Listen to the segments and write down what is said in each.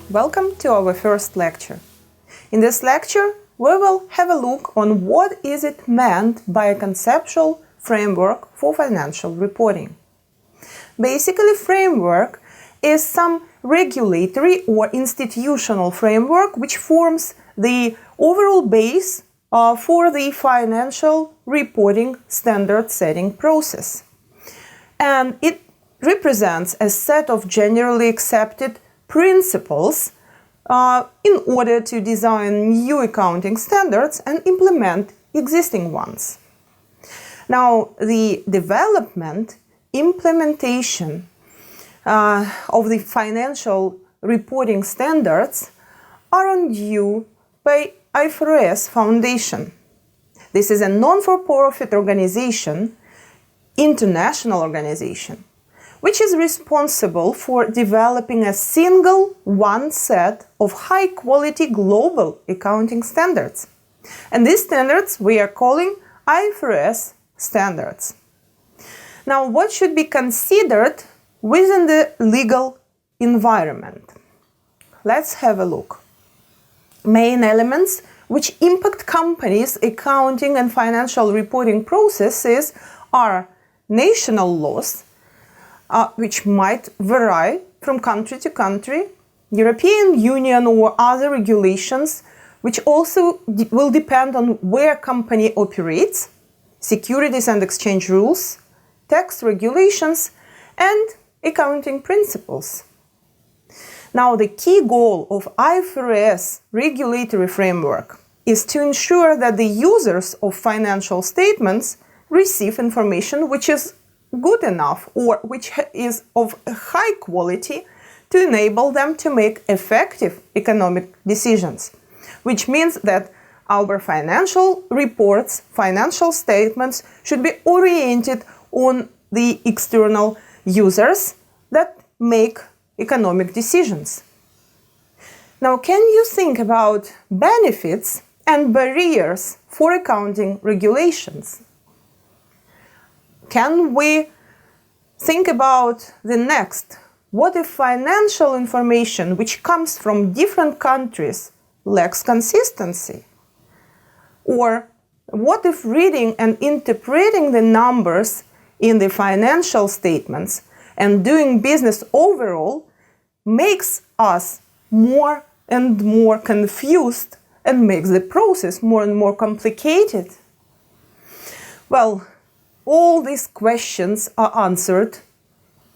Welcome to our first lecture. In this lecture, we will have a look on what is it meant by a conceptual framework for financial reporting. Basically, framework is some regulatory or institutional framework which forms the overall base for the financial reporting standard setting process. And it represents a set of generally accepted principles in order to design new accounting standards and implement existing ones. Now, the development, implementation of the financial reporting standards are on due by IFRS Foundation. This is a non-for-profit organization, international organization, which is responsible for developing a single one set of high-quality global accounting standards. And these standards we are calling IFRS standards. Now, what should be considered within the legal environment? Let's have a look. Main elements which impact companies' accounting and financial reporting processes are national laws, which might vary from country to country, European Union or other regulations, which also will depend on where company operates, securities and exchange rules, tax regulations, and accounting principles. Now, the key goal of IFRS regulatory framework is to ensure that the users of financial statements receive information which is good enough or which is of high quality to enable them to make effective economic decisions, which means that our financial reports, financial statements should be oriented on the external users that make economic decisions. Now, can you think about benefits and barriers for accounting regulations? Can we think about the next? What if financial information which comes from different countries lacks consistency? Or what if reading and interpreting the numbers in the financial statements and doing business overall makes us more and more confused and makes the process more and more complicated? Well, all these questions are answered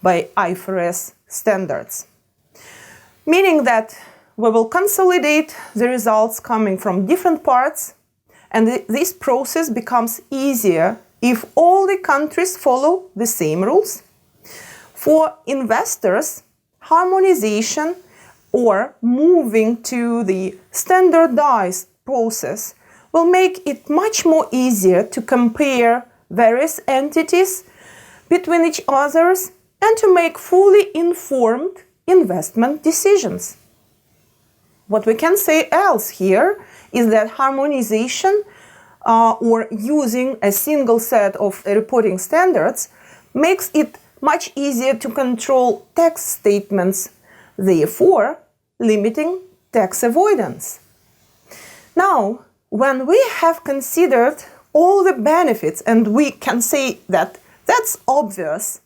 by IFRS standards, meaning that we will consolidate the results coming from different parts, and this process becomes easier if all the countries follow the same rules. For investors, harmonization or moving to the standardized process will make it much more easier to compare various entities between each others and to make fully informed investment decisions. What we can say else here is that harmonization or using a single set of reporting standards makes it much easier to control tax statements, therefore limiting tax avoidance. Now, when we have considered all the benefits and we can say that that's obvious,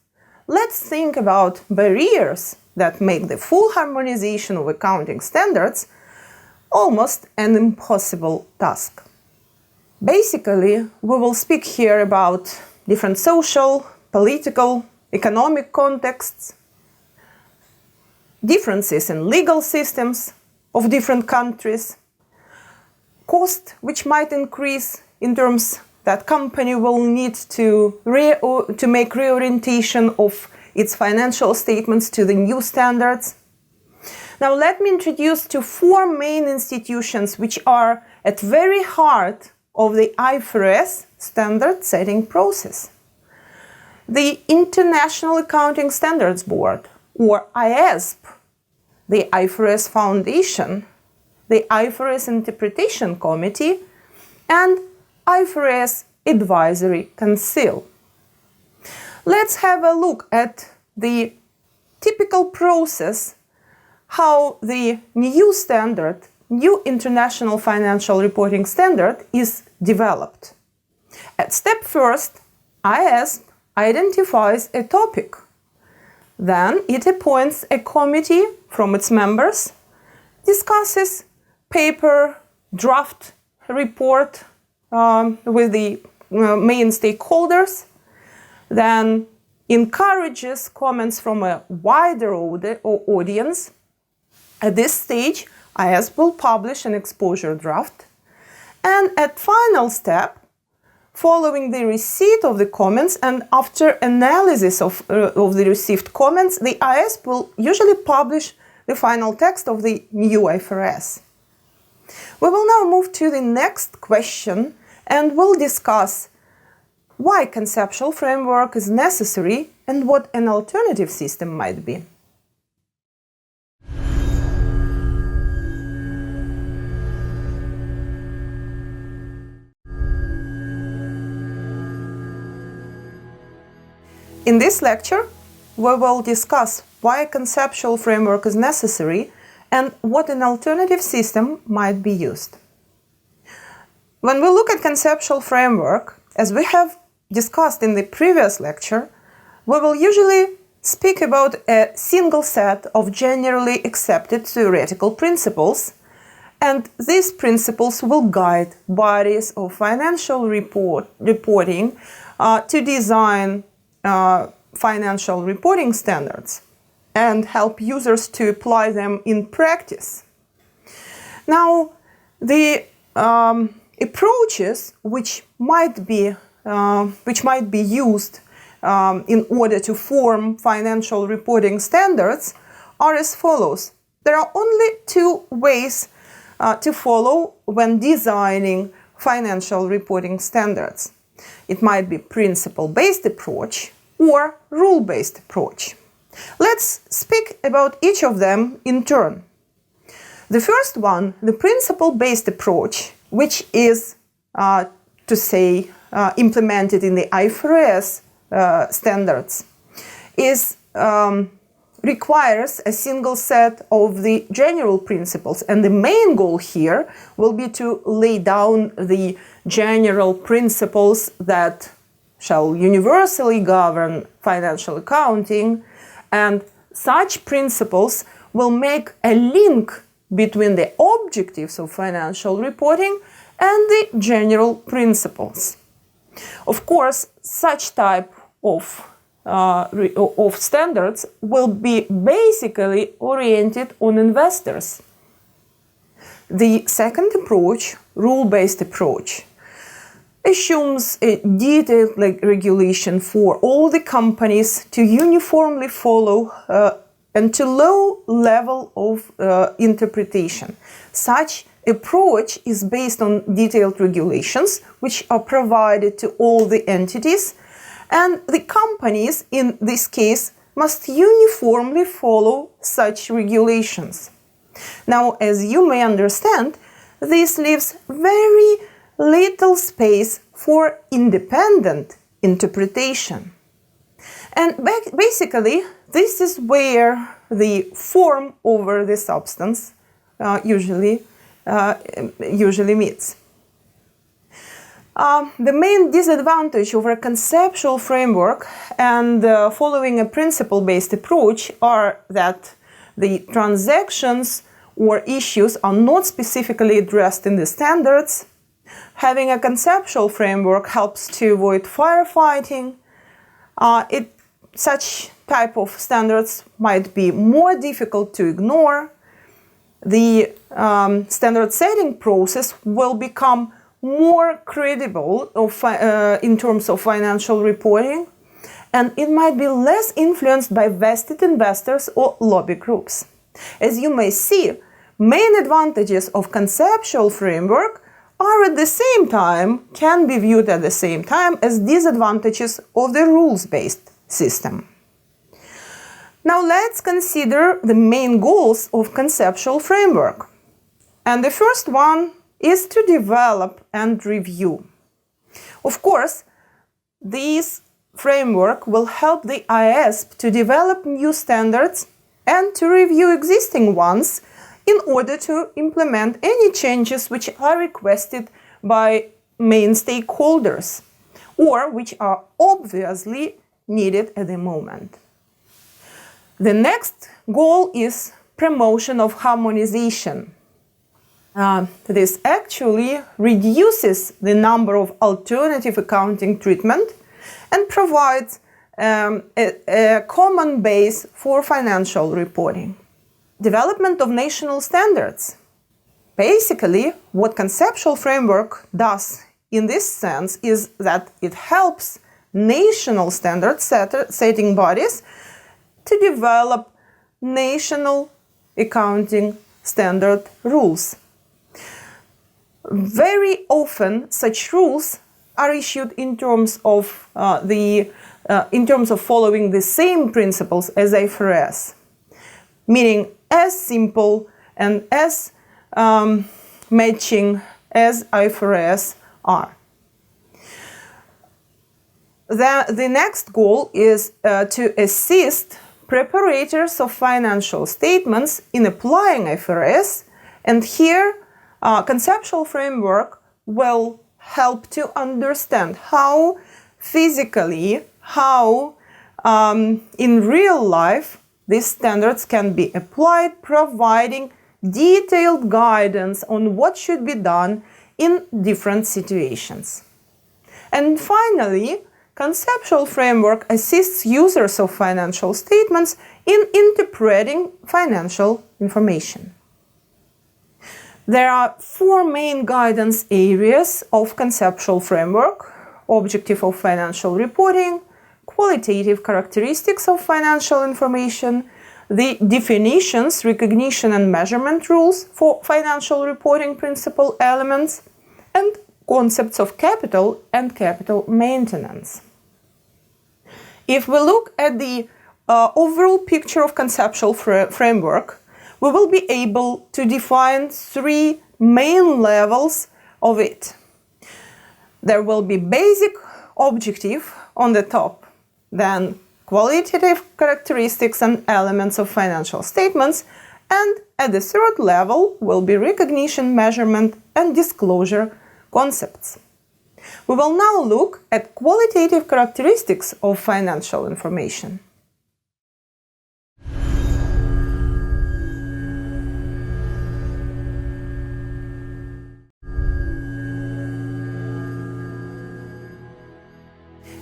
let's think about barriers that make the full harmonization of accounting standards almost an impossible task. Basically, we will speak here about different social, political, economic contexts, differences in legal systems of different countries, cost which might increase in terms that company will need to make reorientation of its financial statements to the new standards. Now, let me introduce to four main institutions which are at very heart of the IFRS standard setting process. The International Accounting Standards Board, or IASB, the IFRS Foundation, the IFRS Interpretation Committee, and IFRS Advisory Council. Let's have a look at the typical process how the new standard, new International Financial Reporting Standard, is developed. At step first, IASB identifies a topic. Then it appoints a committee from its members, discusses paper, draft report with the main stakeholders, then encourages comments from a wider audience. At this stage, IASB will publish an exposure draft. And at final step, following the receipt of the comments and after analysis of the received comments, the IASB will usually publish the final text of the new IFRS. We will now move to the next question and we'll discuss why conceptual framework is necessary and what an alternative system might be. In this lecture, we will discuss why a conceptual framework is necessary and what an alternative system might be used. When we look at conceptual framework, as we have discussed in the previous lecture, we will usually speak about a single set of generally accepted theoretical principles, and these principles will guide bodies of financial reporting to design financial reporting standards and help users to apply them in practice. Now, the approaches which might be used in order to form financial reporting standards are as follows. There are only two ways to follow when designing financial reporting standards. It might be principle-based approach or rule-based approach. Let's speak about each of them in turn. The first one, the principle-based approach, which is, implemented in the IFRS standards, requires a single set of the general principles, and the main goal here will be to lay down the general principles that shall universally govern financial accounting, and such principles will make a link between the objectives of financial reporting and the general principles. Of course, such type of standards will be basically oriented on investors. The second approach, rule-based approach, assumes a detailed regulation for all the companies to uniformly follow and to low level of interpretation. Such approach is based on detailed regulations which are provided to all the entities, and the companies in this case must uniformly follow such regulations. Now, as you may understand, this leaves very little space for independent interpretation. And basically, this is where the form over the substance usually meets. The main disadvantage of a conceptual framework and following a principle-based approach are that the transactions or issues are not specifically addressed in the standards. Having a conceptual framework helps to avoid firefighting. Such type of standards might be more difficult to ignore. The standard setting process will become more credible in terms of financial reporting, and it might be less influenced by vested investors or lobby groups. As you may see, main advantages of conceptual framework can be viewed at the same time as disadvantages of the rules-based system. Now let's consider the main goals of conceptual framework. And the first one is to develop and review. Of course, this framework will help the IASB to develop new standards and to review existing ones in order to implement any changes which are requested by main stakeholders or which are obviously needed at the moment. The next goal is promotion of harmonization. This actually reduces the number of alternative accounting treatment and provides a common base for financial reporting. Development of national standards. Basically, what conceptual framework does in this sense is that it helps national standard setting bodies to develop national accounting standard rules. Very often, such rules are issued in terms of following the same principles as IFRS, meaning as simple and as matching as IFRS are. The next goal is to assist preparators of financial statements in applying IFRS, and here conceptual framework will help to understand how physically, in real life, these standards can be applied, providing detailed guidance on what should be done in different situations. And finally, conceptual framework assists users of financial statements in interpreting financial information. There are 4 main guidance areas of conceptual framework: objective of financial reporting, qualitative characteristics of financial information, the definitions, recognition and measurement rules for financial reporting principal elements, and concepts of capital and capital maintenance. If we look at the overall picture of conceptual framework, we will be able to define 3 main levels of it. There will be basic objective on the top, then qualitative characteristics and elements of financial statements, and at the 3rd level will be recognition, measurement, and disclosure concepts. We will now look at qualitative characteristics of financial information.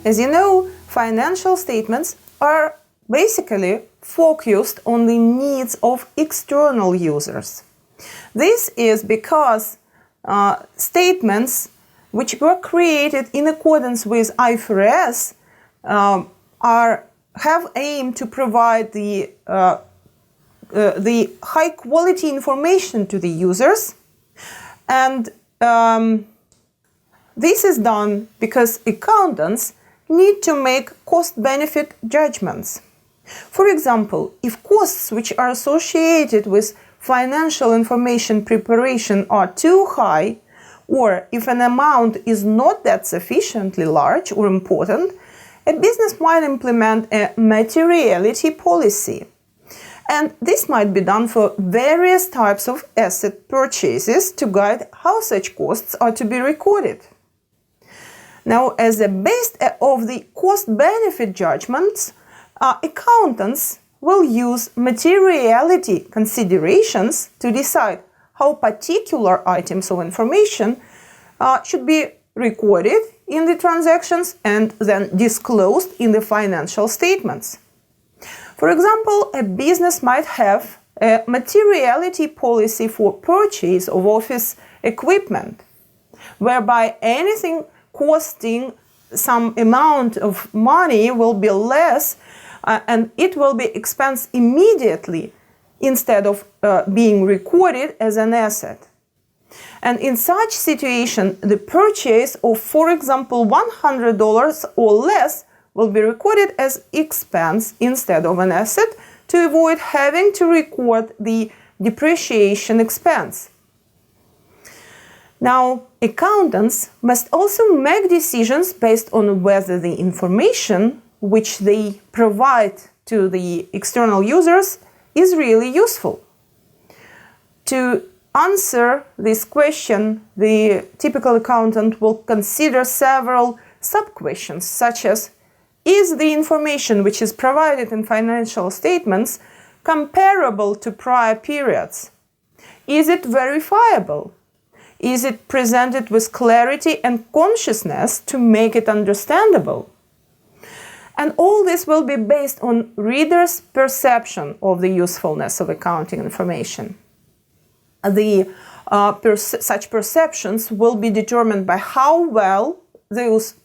As you know, financial statements are basically focused on the needs of external users. This is because statements which were created in accordance with IFRS have aimed to provide the high quality information to the users, and this is done because accountants need to make cost-benefit judgments. For example, if costs which are associated with financial information preparation are too high, or if an amount is not that sufficiently large or important, a business might implement a materiality policy. And this might be done for various types of asset purchases to guide how such costs are to be recorded. Now, as a base of the cost-benefit judgments, accountants will use materiality considerations to decide how particular items of information should be recorded in the transactions and then disclosed in the financial statements. For example, a business might have a materiality policy for purchase of office equipment, whereby anything costing some amount of money will be less and it will be expensed immediately instead of being recorded as an asset. And in such situation, the purchase of, for example, $100 or less will be recorded as expense instead of an asset to avoid having to record the depreciation expense. Now, accountants must also make decisions based on whether the information which they provide to the external users is really useful? To answer this question, the typical accountant will consider several sub-questions, such as: is the information which is provided in financial statements comparable to prior periods? Is it verifiable? Is it presented with clarity and consciousness to make it understandable? And all this will be based on readers' perception of the usefulness of accounting information. Such perceptions will be determined by how well those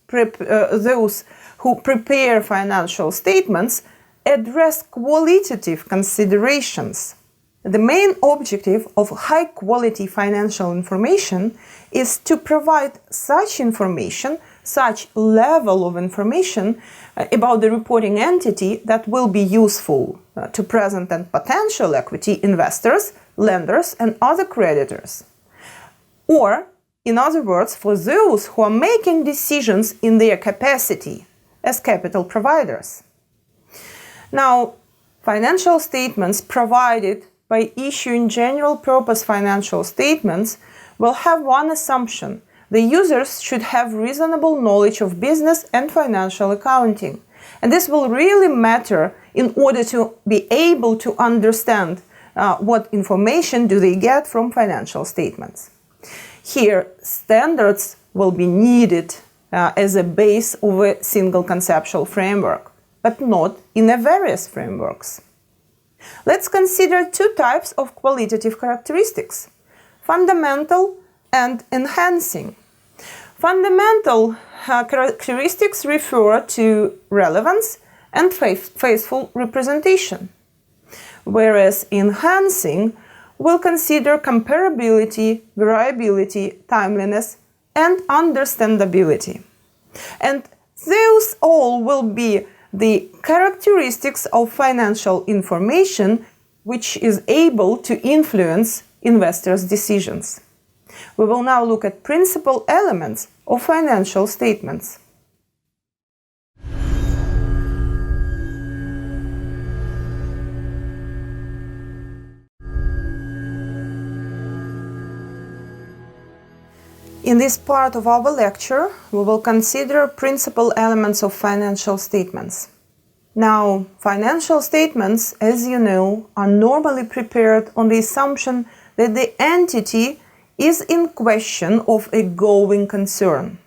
who prepare financial statements address qualitative considerations. The main objective of high-quality financial information is to provide such information, such level of information about the reporting entity that will be useful to present and potential equity investors, lenders, and other creditors. Or, in other words, for those who are making decisions in their capacity as capital providers. Now, financial statements provided by issuing general-purpose financial statements will have one assumption: the users should have reasonable knowledge of business and financial accounting. And this will really matter in order to be able to understand what information do they get from financial statements. Here, standards will be needed as a base of a single conceptual framework, but not in a various frameworks. Let's consider two types of qualitative characteristics: fundamental and enhancing. Fundamental characteristics refer to relevance and faithful representation, whereas enhancing will consider comparability, variability, timeliness, and understandability. And those all will be the characteristics of financial information which is able to influence investors' decisions. We will now look at principal elements of financial statements. In this part of our lecture, we will consider principal elements of financial statements. Now, financial statements, as you know, are normally prepared on the assumption that the entity is in question of a going concern.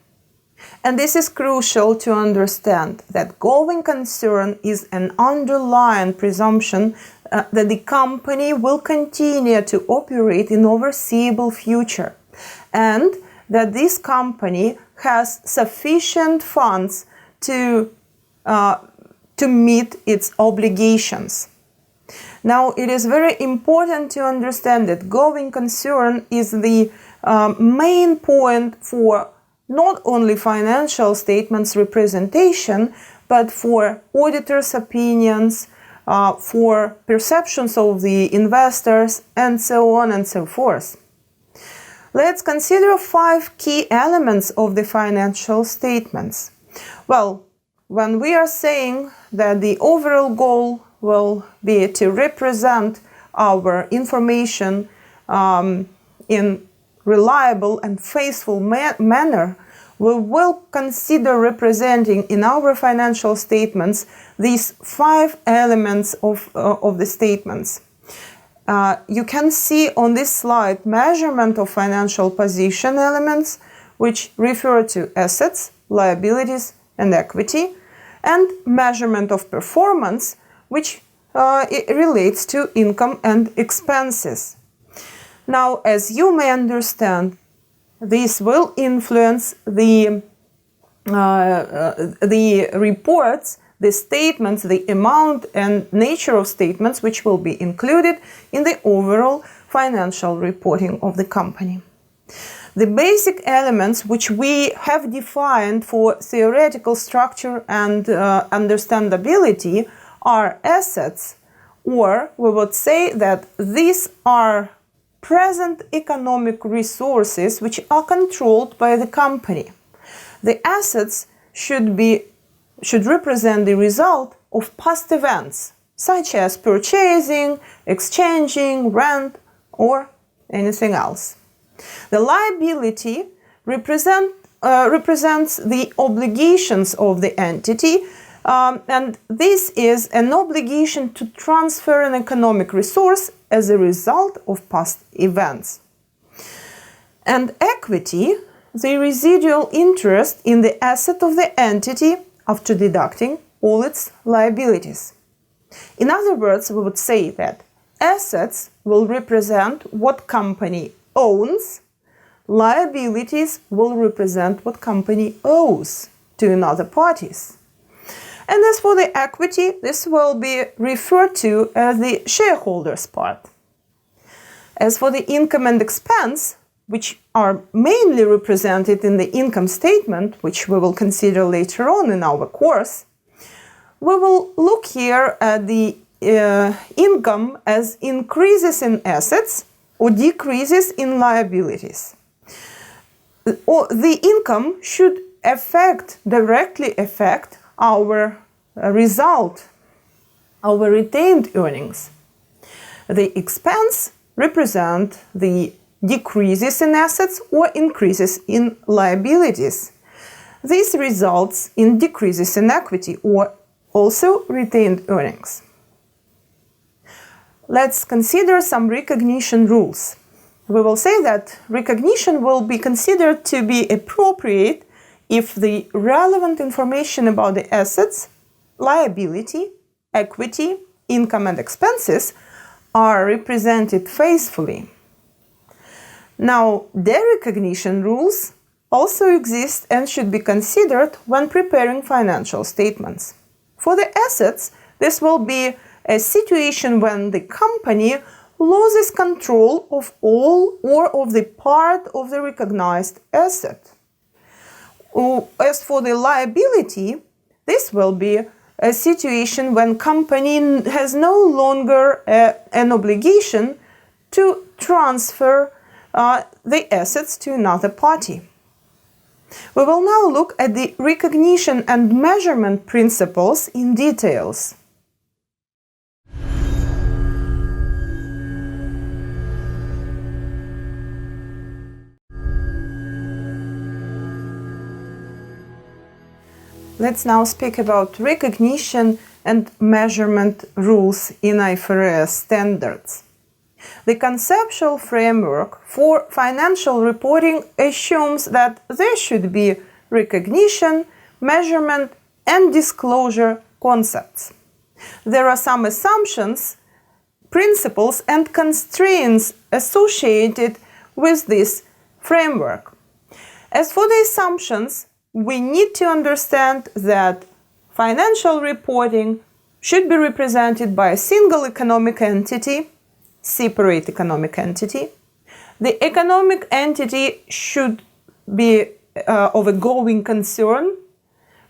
And this is crucial to understand that going concern is an underlying presumption that the company will continue to operate in foreseeable future, and that this company has sufficient funds to meet its obligations. Now, it is very important to understand that going concern is the main point for not only financial statements representation, but for auditors' opinions, for perceptions of the investors, and so on and so forth. Let's consider 5 key elements of the financial statements. Well, when we are saying that the overall goal will be to represent our information in reliable and faithful manner, we will consider representing in our financial statements these 5 elements of the statements. You can see on this slide measurement of financial position elements, which refer to assets, liabilities, and equity, and measurement of performance, which it relates to income and expenses. Now, as you may understand, this will influence the reports, the statements, the amount and nature of statements which will be included in the overall financial reporting of the company. The basic elements which we have defined for theoretical structure and understandability are assets, or we would say that these are present economic resources which are controlled by the company. The assets should represent the result of past events, such as purchasing, exchanging, rent, or anything else. The liability represents the obligations of the entity, and this is an obligation to transfer an economic resource as a result of past events. And equity, the residual interest in the asset of the entity after deducting all its liabilities. In other words, we would say that assets will represent what company owns, liabilities will represent what company owes to another parties. And as for the equity, this will be referred to as the shareholders' part. As for the income and expense, which are mainly represented in the income statement, which we will consider later on in our course, we will look here at the income as increases in assets or decreases in liabilities. The income should directly affect our result, our retained earnings. The expense represent the decreases in assets or increases in liabilities. This results in decreases in equity or also retained earnings. Let's consider some recognition rules. We will say that recognition will be considered to be appropriate if the relevant information about the assets, liability, equity, income and expenses are represented faithfully. Now, derecognition rules also exist and should be considered when preparing financial statements. For the assets, this will be a situation when the company loses control of all or of the part of the recognized asset. As for the liability, this will be a situation when company has no longer an obligation to transfer the assets to another party. We will now look at the recognition and measurement principles in details. Let's now speak about recognition and measurement rules in IFRS standards. The conceptual framework for financial reporting assumes that there should be recognition, measurement, and disclosure concepts. There are some assumptions, principles, and constraints associated with this framework. As for the assumptions, we need to understand that financial reporting should be represented by a single economic entity, separate economic entity. The economic entity should be of a going concern,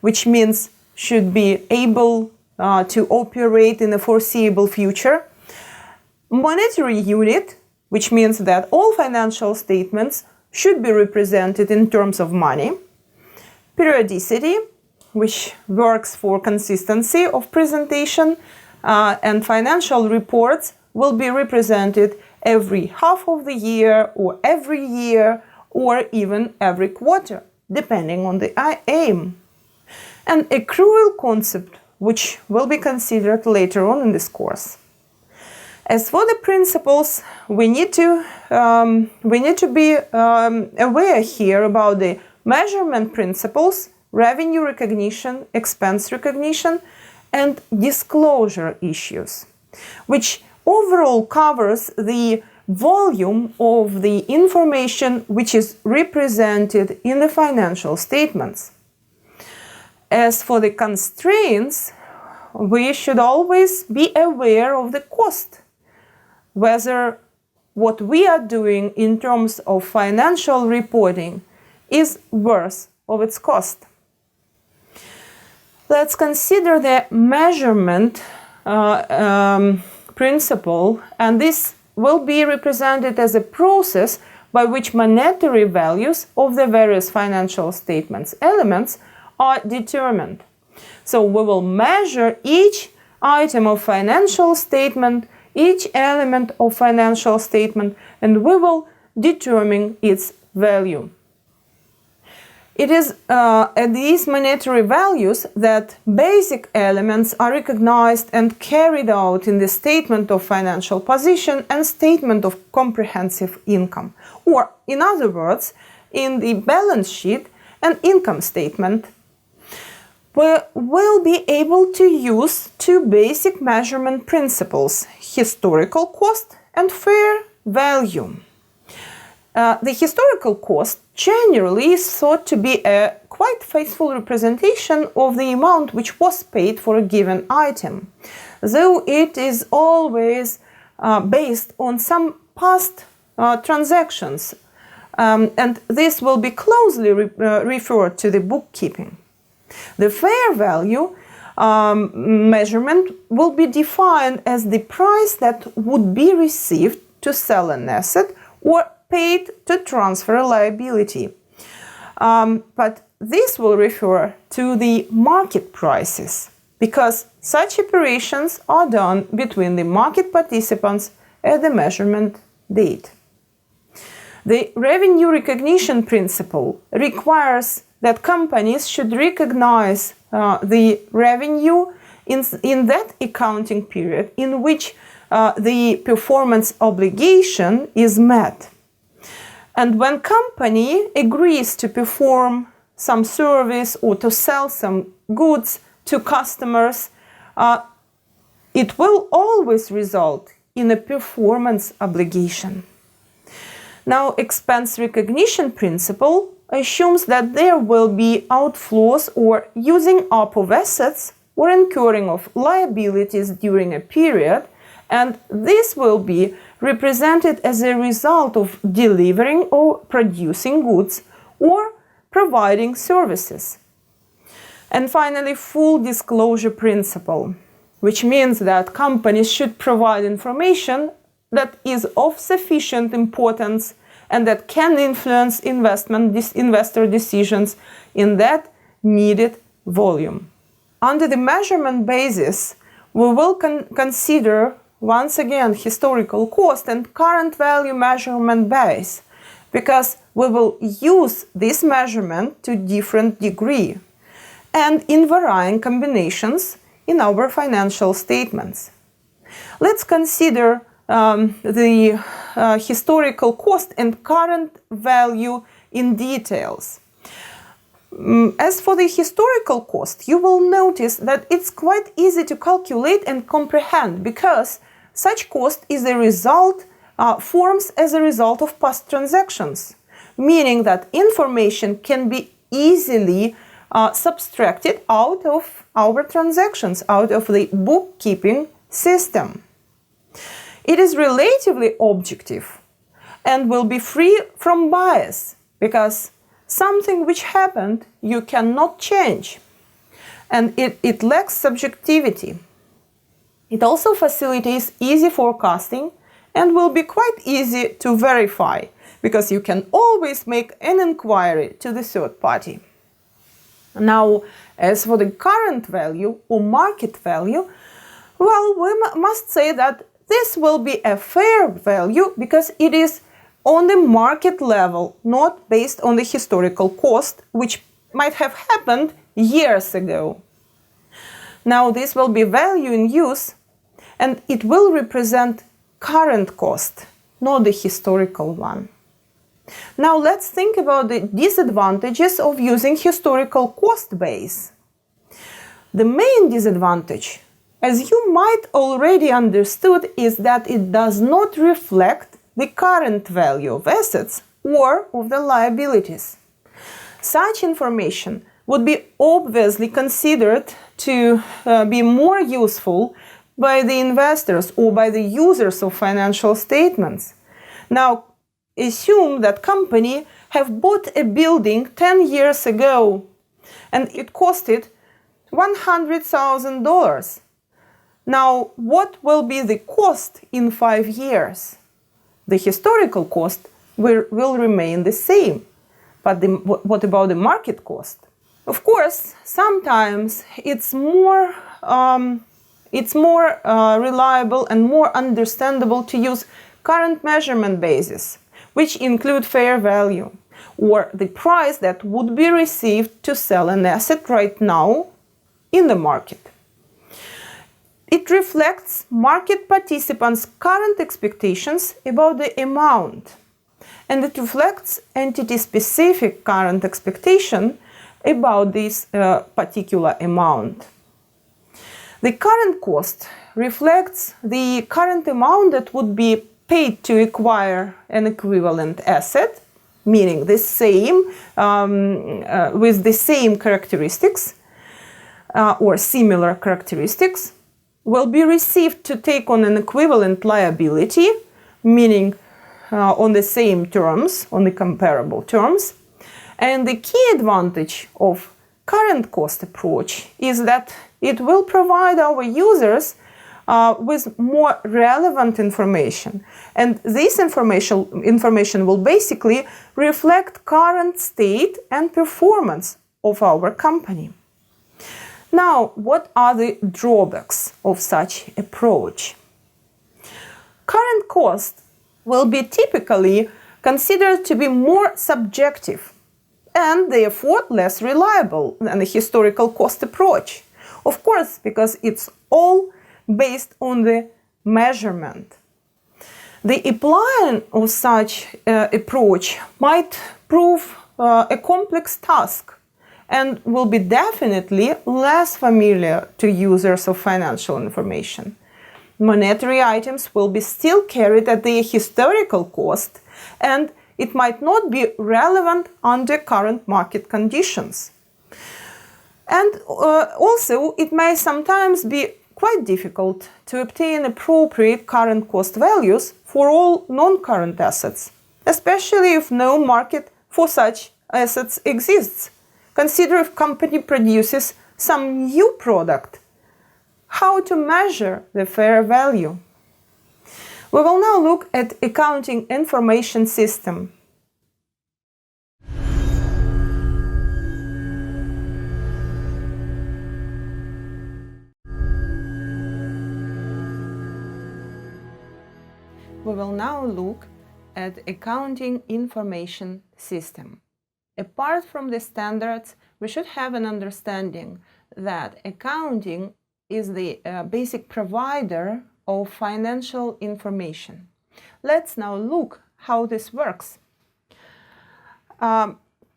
which means should be able to operate in the foreseeable future. Monetary unit, which means that all financial statements should be represented in terms of money. Periodicity, which works for consistency of presentation, and financial reports will be represented every half of the year or every year or even every quarter, depending on the aim. An accrual concept, which will be considered later on in this course. As for the principles, we need to be aware here about the measurement principles, revenue recognition, expense recognition, and disclosure issues, which overall covers the volume of the information which is represented in the financial statements. As for the constraints, we should always be aware of the cost, whether what we are doing in terms of financial reporting is worth of its cost. Let's consider the measurement principle, and this will be represented as a process by which monetary values of the various financial statements elements are determined. So we will measure each item of financial statement, each element of financial statement, and we will determine its value. It is at these monetary values that basic elements are recognized and carried out in the statement of financial position and statement of comprehensive income, or in other words, in the balance sheet and income statement. We will be able to use two basic measurement principles: historical cost and fair value. The historical cost generally is thought to be a quite faithful representation of the amount which was paid for a given item, though it is always based on some past transactions, and this will be closely referred to the bookkeeping. The fair value measurement will be defined as the price that would be received to sell an asset or paid to transfer a liability. But this will refer to the market prices, because such operations are done between the market participants at the measurement date. The revenue recognition principle requires that companies should recognize the revenue in that accounting period in which the performance obligation is met. And when company agrees to perform some service or to sell some goods to customers, it will always result in a performance obligation. Now, expense recognition principle assumes that there will be outflows or using up of assets or incurring of liabilities during a period, and this will be represented as a result of delivering or producing goods or providing services. And finally, full disclosure principle, which means that companies should provide information that is of sufficient importance and that can influence investor decisions in that needed volume. Under the measurement basis, we will consider once again historical cost and current value measurement base, because we will use this measurement to different degree and in varying combinations in our financial statements. Let's consider the historical cost and current value in details. As for the historical cost, you will notice that it's quite easy to calculate and comprehend, because such cost is a result, forms as a result of past transactions, meaning that information can be easily subtracted out of our transactions, out of the bookkeeping system. It is relatively objective and will be free from bias, because something which happened you cannot change, and it lacks subjectivity. It also facilitates easy forecasting and will be quite easy to verify, because you can always make an inquiry to the third party. Now, as for the current value or market value, well, we must say that this will be a fair value because it is on the market level, not based on the historical cost, which might have happened years ago. Now, this will be value in use, and it will represent current cost, not the historical one. Now, let's think about the disadvantages of using historical cost base. The main disadvantage, as you might already understood, is that it does not reflect the current value of assets or of the liabilities. Such information would be obviously considered to be more useful by the investors or by the users of financial statements. Now, assume that company have bought a building 10 years ago and it costed $100,000. Now, what will be the cost in 5 years? The historical cost will remain the same, but what about the market cost? Of course, sometimes it's more it's more reliable and more understandable to use current measurement basis, which include fair value, or the price that would be received to sell an asset right now in the market. It reflects market participants' current expectations about the amount, and it reflects entity-specific current expectation about this particular amount. The current cost reflects the current amount that would be paid to acquire an equivalent asset, meaning the same, with the same characteristics or similar characteristics, will be received to take on an equivalent liability, meaning on the same terms, on the comparable terms. And the key advantage of current cost approach is that it will provide our users with more relevant information. And this information will basically reflect current state and performance of our company. Now, what are the drawbacks of such approach? Current cost will be typically considered to be more subjective and therefore less reliable than a historical cost approach. Of course, because it's all based on the measurement. The applying of such approach might prove a complex task and will be definitely less familiar to users of financial information. Monetary items will be still carried at their historical cost, and it might not be relevant under current market conditions. And also, it may sometimes be quite difficult to obtain appropriate current cost values for all non-current assets, especially if no market for such assets exists. Consider if company produces some new product. How to measure the fair value? We will now look at accounting information system. We will now look at accounting information system. Apart from the standards, we should have an understanding that accounting is the basic provider of financial information. Let's now look how this works.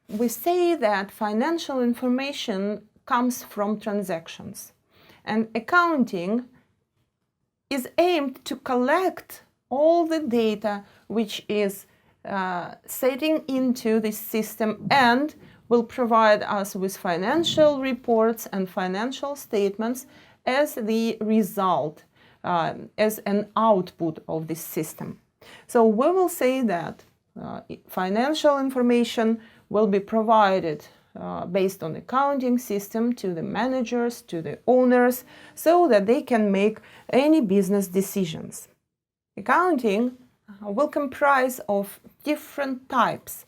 We say that financial information comes from transactions, and accounting is aimed to collect all the data which is setting into this system and will provide us with financial reports and financial statements as the result, as an output of this system. So we will say that financial information will be provided based on accounting system to the managers, to the owners, so that they can make any business decisions. Accounting will comprise of different types.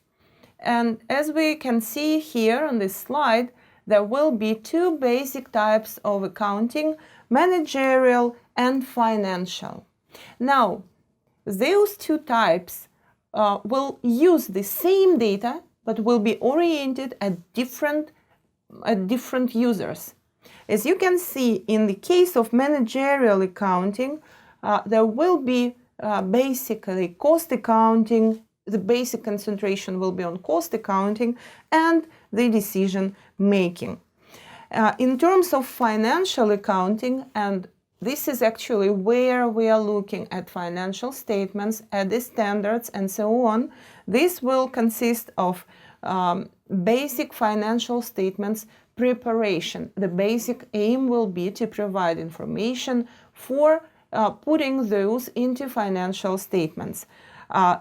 And as we can see here on this slide, there will be two basic types of accounting: managerial and financial. Now, those two types will use the same data, but will be oriented at different users. As you can see, in the case of managerial accounting, there will be basically cost accounting. The basic concentration will be on cost accounting and the decision making. In terms of financial accounting, and this is actually where we are looking at financial statements, at the standards and so on, this will consist of basic financial statements preparation. The basic aim will be to provide information for putting those into financial statements,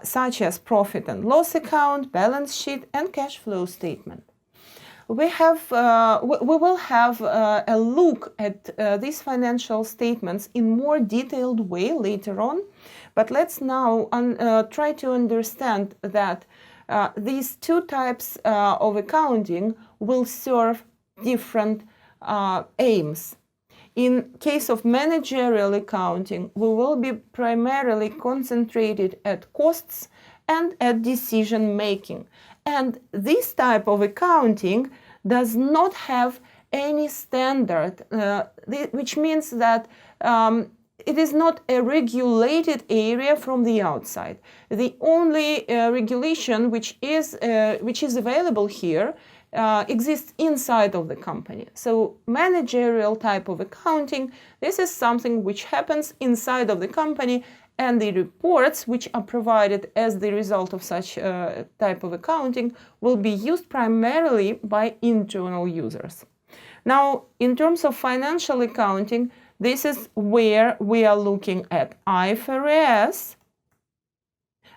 such as profit and loss account, balance sheet, and cash flow statement. We will have a look at these financial statements in more detailed way later on, but let's now try to understand that these two types of accounting will serve different aims. in case of managerial accounting, we will be primarily concentrated at costs and at decision making. And this type of accounting does not have any standard, which means that it is not a regulated area from the outside. The only regulation which is available here exists inside of the company. So managerial type of accounting, this is something which happens inside of the company, and the reports which are provided as the result of such type of accounting will be used primarily by internal users. Now, in terms of financial accounting, this is where we are looking at IFRS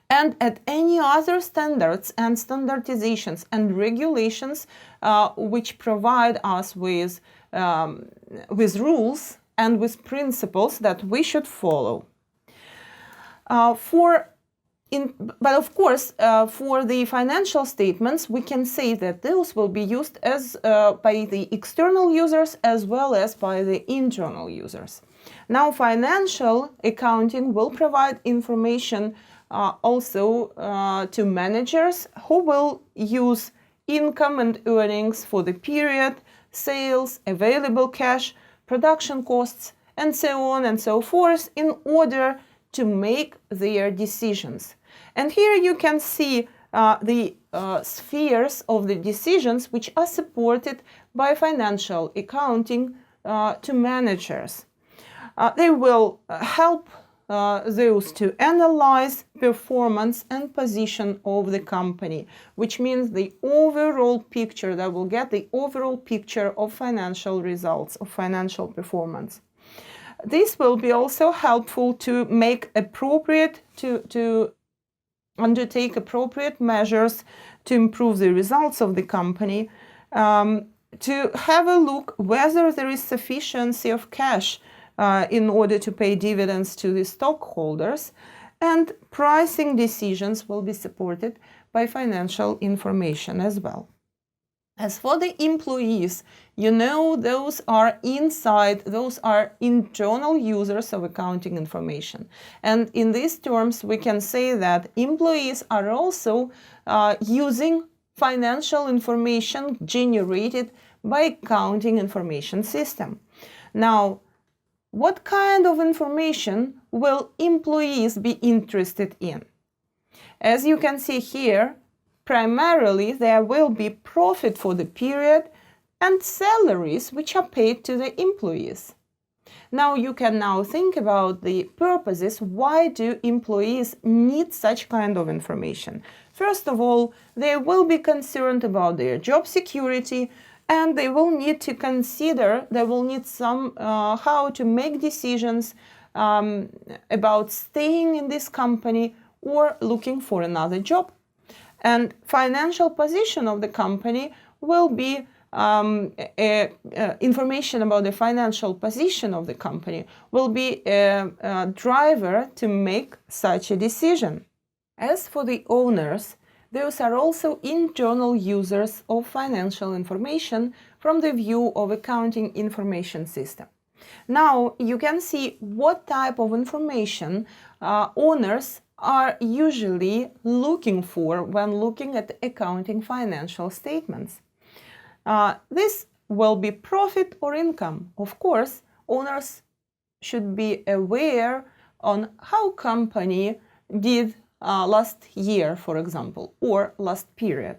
and at any other standards and standardizations and regulations which provide us with rules and with principles that we should follow. But of course, for the financial statements, we can say that those will be used as by the external users as well as by the internal users. Now, financial accounting will provide information also to managers who will use income and earnings for the period, sales, available cash, production costs, and so on and so forth in order to make their decisions. And here you can see the spheres of the decisions which are supported by financial accounting to managers. They will help those to analyze performance and position of the company, which means the overall picture, that will get the overall picture of financial results, of financial performance. This will be also helpful to make appropriate, to undertake appropriate measures to improve the results of the company, to have a look whether there is sufficiency of cash in order to pay dividends to the stockholders, and pricing decisions will be supported by financial information as well. As for the employees, you know, those are internal users of accounting information. And in these terms, we can say that employees are also using financial information generated by accounting information system. Now, what kind of information will employees be interested in? As you can see here, primarily there will be profit for the period and salaries which are paid to the employees. Now you can now think about the purposes. Why do employees need such kind of information? First of all, they will be concerned about their job security, and they will need to consider, they will need some how to make decisions about staying in this company or looking for another job. And financial position of the company will be information about the financial position of the company will be a driver to make such a decision. As for the owners, those are also internal users of financial information from the view of accounting information system. Now you can see what type of information owners are usually looking for when looking at accounting financial statements. This will be profit or income. Of course, owners should be aware on how company did last year, for example, or last period.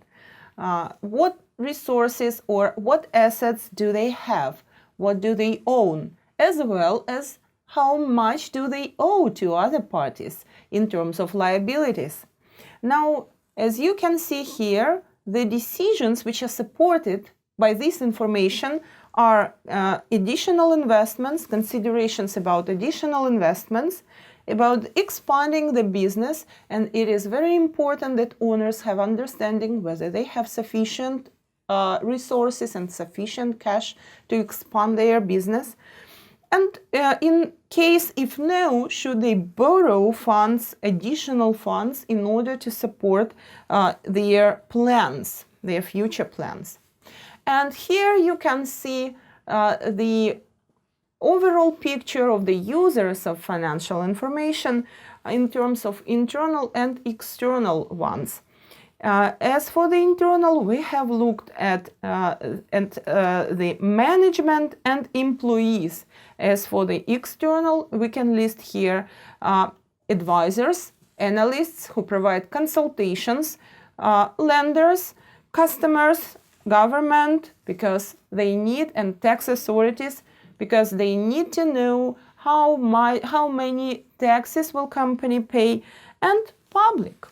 What resources or what assets do they have? What do they own? As well as how much do they owe to other parties in terms of liabilities. Now, as you can see here, the decisions which are supported by this information are additional investments, considerations about additional investments, about expanding the business, and it is very important that owners have understanding whether they have sufficient resources and sufficient cash to expand their business. And in case if no, should they borrow funds, additional funds, in order to support their plans, their future plans. And here you can see the overall picture of the users of financial information in terms of internal and external ones. As for the internal, we have looked at the management and employees. As for the external, we can list here advisors, analysts who provide consultations, lenders, customers, government, because they need, and tax authorities, because they need to know how many taxes will company pay, and public.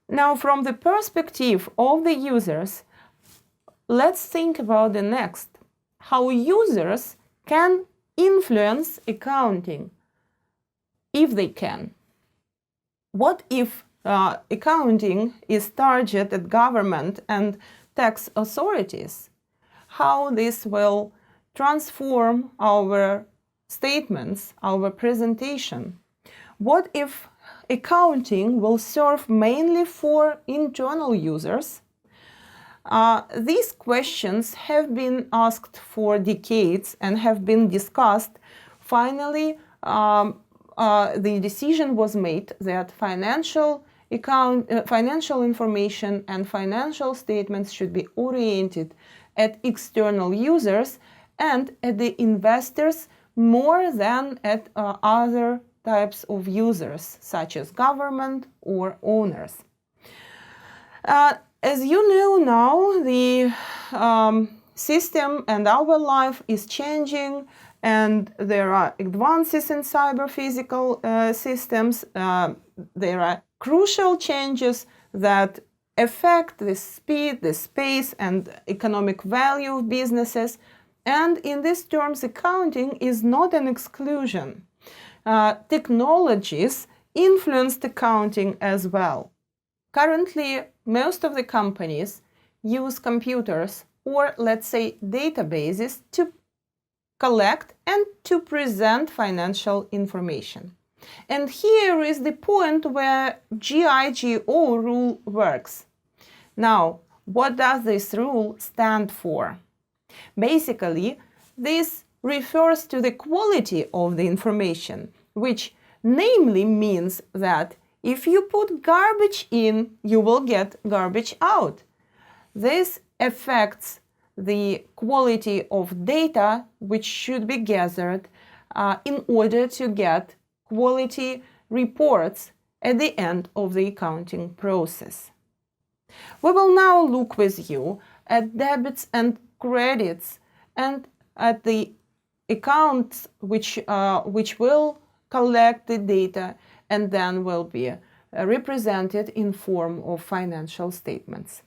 Now, from the perspective of the users, let's think about the next. How users can influence accounting, if they can. What if accounting is targeted at government and tax authorities? How this will transform our statements, our presentation? What if accounting will serve mainly for internal users? These questions have been asked for decades and have been discussed. Finally, the decision was made that financial information and financial statements should be oriented at external users and at the investors more than at other types of users, such as government or owners. As you know now, the system and our life is changing, and there are advances in cyber-physical systems. There are crucial changes that affect the speed, the space, and economic value of businesses. And in these terms, accounting is not an exclusion. Technologies influenced accounting as well. Currently, most of the companies use computers or, let's say, databases to collect and to present financial information. And here is the point where GIGO rule works. Now, what does this rule stand for? Basically, this refers to the quality of the information, which namely means that if you put garbage in, you will get garbage out. This affects the quality of data which should be gathered in order to get quality reports at the end of the accounting process. We will now look with you at debits and credits and at the accounts which will collect the data and then will be represented in form of financial statements.